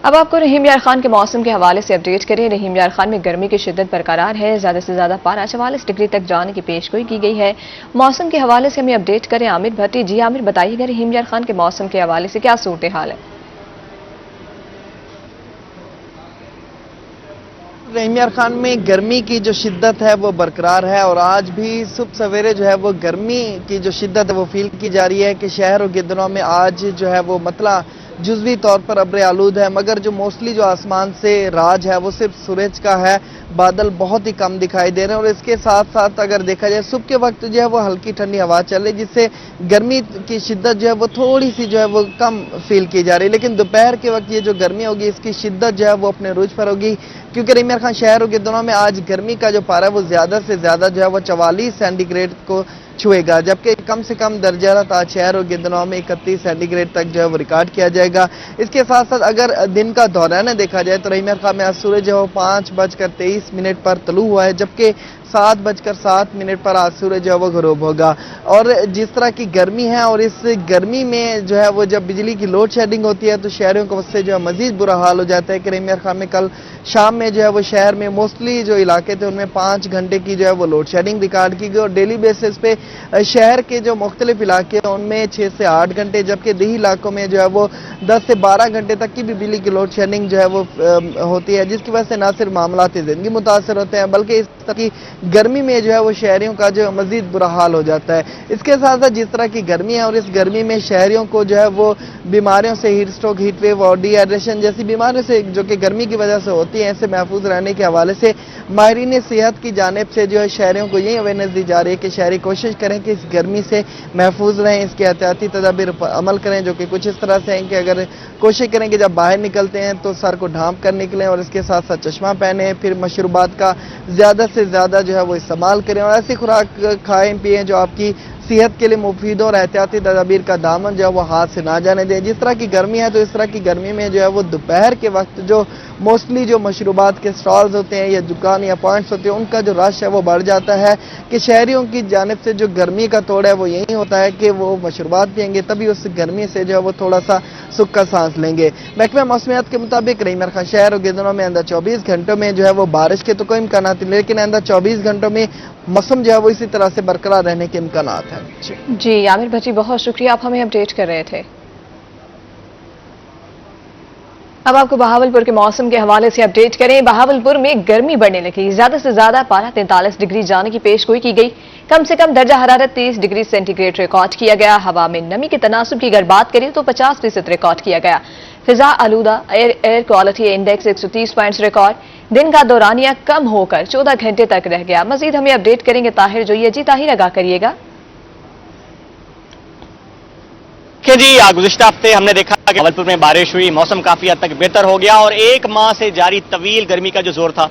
اب آپ کو رحیم یار خان کے موسم کے حوالے سے اپڈیٹ کریں۔ رحیم یار خان میں گرمی کی شدت برقرار ہے، زیادہ سے زیادہ پارہ 44 ڈگری تک جانے کی پیشگوئی کی گئی ہے۔ موسم کے حوالے سے ہمیں اپڈیٹ کریں عامر بھٹی۔ جی عامر، بتائیے گا رحیم یار خان کے موسم کے حوالے سے کیا صورتحال ہے؟ رحیم یار خان میں گرمی کی جو شدت ہے وہ برقرار ہے، اور آج بھی صبح سویرے جو ہے وہ گرمی کی جو شدت ہے وہ فیل کی جا رہی ہے کہ شہر اور گدنوں میں آج جو ہے وہ مطلع جزوی طور پر ابر آلود ہے، مگر جو موسٹلی جو آسمان سے راج ہے وہ صرف سورج کا ہے۔ بادل بہت ہی کم دکھائی دے رہے ہیں، اور اس کے ساتھ ساتھ اگر دیکھا جائے صبح کے وقت جو ہے وہ ہلکی ٹھنڈی ہوا چل رہی ہے، جس سے گرمی کی شدت جو ہے وہ تھوڑی سی جو ہے وہ کم فیل کی جا رہی ہے۔ لیکن دوپہر کے وقت یہ جو گرمی ہوگی اس کی شدت جو ہے وہ اپنے عروج پر ہوگی، کیونکہ رحیم یار خان شہروں کے دنوں میں آج گرمی کا جو پارہ ہے وہ زیادہ سے زیادہ جو ہے وہ 44 سینٹی گریڈ کو چھوئے گا، جبکہ کم سے کم درجہ حرارت آج شہروں کے دنوں میں 31 سینٹی گریڈ تک جو ہے وہ ریکارڈ کیا جائے گا۔ اس کے ساتھ ساتھ اگر دن کا دورانہ دیکھا جائے تو رحیم یار خان میں آج سورج جو ہے وہ 5:23 پر طلوع ہوا ہے، جبکہ 7:07 پر آج سورج جو ہے وہ غروب ہوگا۔ اور جس طرح کی گرمی ہے، اور اس گرمی میں جو ہے وہ جب بجلی کی لوڈ شیڈنگ ہوتی ہے تو شہریوں کو اس سے جو ہے مزید برا حال ہو جاتا ہے کہ رحیم یار خان میں کل شام میں جو ہے وہ شہر میں موسٹلی جو علاقے تھے ان میں 5 گھنٹے کی جو ہے وہ لوڈ شیڈنگ ریکارڈ کی گئی، اور ڈیلی بیسس پہ شہر کے جو مختلف علاقے ہیں ان میں 6 سے 8 گھنٹے، جبکہ دیہی علاقوں میں جو ہے وہ 10 سے 12 گھنٹے تک کی بھی بجلی کی لوڈ شیڈنگ جو ہے وہ ہوتی ہے، جس کی وجہ سے نہ صرف معاملات زندگی متاثر ہوتے ہیں بلکہ اس طرح کی گرمی میں جو ہے وہ شہریوں کا جو مزید برا حال ہو جاتا ہے۔ اس کے ساتھ ساتھ جس طرح کی گرمی ہے اور اس گرمی میں شہریوں کو جو ہے وہ بیماریوں سے ہیٹ سٹروک، ہیٹ ویو اور ڈی ہائیڈریشن جیسی بیماریوں سے جو کہ گرمی کی وجہ سے ہوتی ہیں، اس سے محفوظ رہنے کے حوالے سے ماہرین صحت کی جانب سے جو ہے شہریوں کو یہی اویئرنیس دی جا رہی ہے کہ شہری کوشش کریں کہ اس گرمی سے محفوظ رہیں، اس کے احتیاطی تدابیر پر عمل کریں، جو کہ کچھ اس طرح سے ہیں کہ اگر کوشش کریں کہ جب باہر نکلتے ہیں تو سر کو ڈھانپ کر نکلیں، اور اس کے ساتھ ساتھ چشمہ پہنیں، پھر مشروبات کا زیادہ سے زیادہ جو ہے وہ استعمال کریں، اور ایسی خوراک کھائیں پیئیں جو آپ کی صحت کے لیے مفید اور احتیاطی تدابیر کا دامن جو ہے وہ ہاتھ سے نہ جانے دیں۔ جس طرح کی گرمی ہے تو اس طرح کی گرمی میں جو ہے وہ دوپہر کے وقت جو موسٹلی جو مشروبات کے سٹالز ہوتے ہیں یا دکان یا پوائنٹس ہوتے ہیں ان کا جو رش ہے وہ بڑھ جاتا ہے کہ شہریوں کی جانب سے جو گرمی کا توڑ ہے وہ یہی ہوتا ہے کہ وہ مشروبات پئیں گے تبھی اس گرمی سے جو ہے وہ تھوڑا سا سکھ کا سانس لیں گے۔ محکمہ موسمیات کے مطابق رحیم یار خان شہر اور گدنوں میں آئندہ 24 گھنٹوں میں جو ہے وہ بارش کے تو کوئی امکانات نہیں، لیکن آئندہ 24 گھنٹوں میں موسم جو ہے وہ اسی طرح سے برقرار رہنے کے امکانات ہیں۔ جی عامر بھٹی، بہت شکریہ، آپ ہمیں اپڈیٹ کر رہے تھے۔ اب آپ کو بہاولپور کے موسم کے حوالے سے اپڈیٹ کریں۔ بہاولپور میں گرمی بڑھنے لگی، زیادہ سے زیادہ پارہ 43 ڈگری جانے کی پیشگوئی کی گئی، کم سے کم درجہ حرارت 30 ڈگری سینٹی گریڈ ریکارڈ کیا گیا۔ ہوا میں نمی کے تناسب کی اگر بات کریں تو 50% ریکارڈ کیا گیا۔ فضا آلودہ air quality index 130 points record. دن کا دورانیہ کم ہو کر 14 گھنٹے تک رہ گیا۔ مزید ہمیں اپڈیٹ کریں گے طاہر جوئی۔ جی طاہر، آگاہ کریے گا۔ جی گزشتہ ہفتے ہم نے دیکھا کہ بہاولپور میں بارش ہوئی، موسم کافی حد تک بہتر ہو گیا، اور ایک ماہ سے جاری طویل گرمی کا جو زور تھا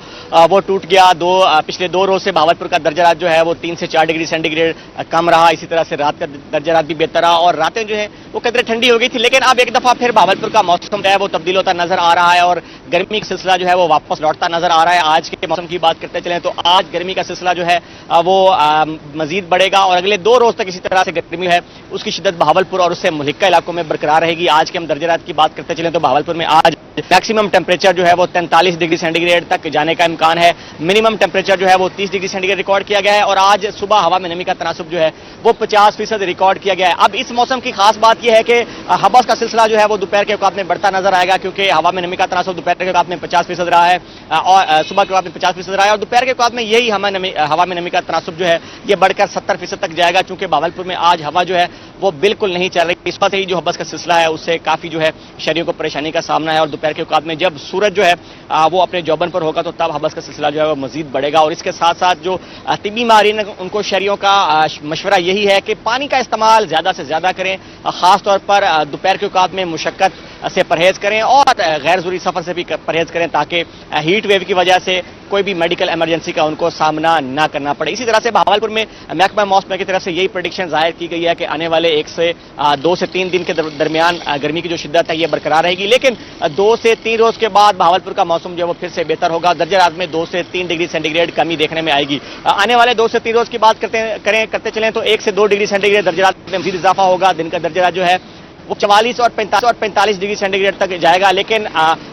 وہ ٹوٹ گیا۔ پچھلے 2 روز سے بہاولپور کا درجہ حرارت جو ہے وہ 3 سے 4 ڈگری سینٹی گریڈ کم رہا، اسی طرح سے رات کا درجہ حرارت بھی بہتر رہا، اور راتیں جو ہے وہ قدرے ٹھنڈی ہو گئی تھی۔ لیکن اب ایک دفعہ پھر بہاولپور کا موسم جو ہے وہ تبدیل ہوتا نظر آ رہا ہے، اور گرمی کا سلسلہ جو ہے وہ واپس لوٹتا نظر آ رہا ہے۔ آج کے موسم کی بات کرتے چلیں تو آج گرمی کا سلسلہ جو ہے وہ مزید بڑھے گا، اور اگلے 2 روز تک اسی طرح سے گرمی ہے اس کی شدت بہاولپور اور اس سے ملحقہ علاقوں میں برقرار رہے گی۔ آج کے ہم درجہ حرارت کی بات کرتے چلیں تو بہاولپور میں آج میکسیمم ٹیمپریچر جو ہے وہ 43 ڈگری سینٹی گریڈ تک جانے کا امکان ہے، منیمم ٹیمپریچر جو ہے وہ 30 ڈگری سینٹی گریڈ ریکارڈ کیا گیا ہے، اور آج صبح ہوا میں نمی کا تناسب جو ہے وہ 50% ریکارڈ کیا گیا ہے۔ اب اس موسم کی خاص بات یہ ہے کہ ہوا کا سلسلہ جو ہے وہ دوپہر کے اوقات میں بڑھتا نظر آئے گا، کیونکہ ہوا میں نمی کا تناسب دوپہر کے اوقات میں 50% رہا ہے، اور صبح کے اوقات میں 50% رہا ہے، اور دوپہر کے اوقات میں یہی ہوا میں نمی کا تناسب جو ہے یہ بڑھ کر 70% تک جائے گا، چونکہ بہاولپور میں آج ہوا جو ہے وہ بالکل نہیں چل رہی۔ اس وجہ سے ہی جو ہبس کا سلسلہ ہے اس سے کافی جو ہے شہریوں کو پریشانی کا سامنا ہے، اور دوپہر کے اوقات میں جب سورج جو ہے وہ اپنے جوبن پر ہوگا تو تب ہبس کا سلسلہ جو ہے وہ مزید بڑھے گا۔ اور اس کے ساتھ ساتھ جو طبی ماہرین ان کو شہریوں کا مشورہ یہی ہے کہ پانی کا استعمال زیادہ سے زیادہ کریں، خاص طور پر دوپہر کے اوقات میں مشقت سے پرہیز کریں اور غیر ضروری سفر سے بھی پرہیز کریں، تاکہ ہیٹ ویو کی وجہ سے کوئی بھی میڈیکل ایمرجنسی کا ان کو سامنا نہ کرنا پڑے۔ اسی طرح سے بہاولپور میں محکمہ موسمیات کی طرف سے یہی پریڈکشن ظاہر کی گئی ہے کہ آنے والے 2 سے 3 دن کے درمیان گرمی کی جو شدت ہے یہ برقرار رہے گی، لیکن 2 سے 3 روز کے بعد بہاولپور کا موسم جو ہے وہ پھر سے بہتر ہوگا، درجہ حرارت میں 2 سے 3 ڈگری سینٹی گریڈ کمی دیکھنے میں آئے گی۔ آنے والے 2 سے 3 روز کی بات کرتے چلیں تو 1 سے 2 ڈگری سینٹی گریڈ درجہ حرارت میں مزید اضافہ ہوگا، دن کا درجہ حرارت جو ہے وہ 44 اور 45 ڈگری سینٹی گریڈ تک جائے گا، لیکن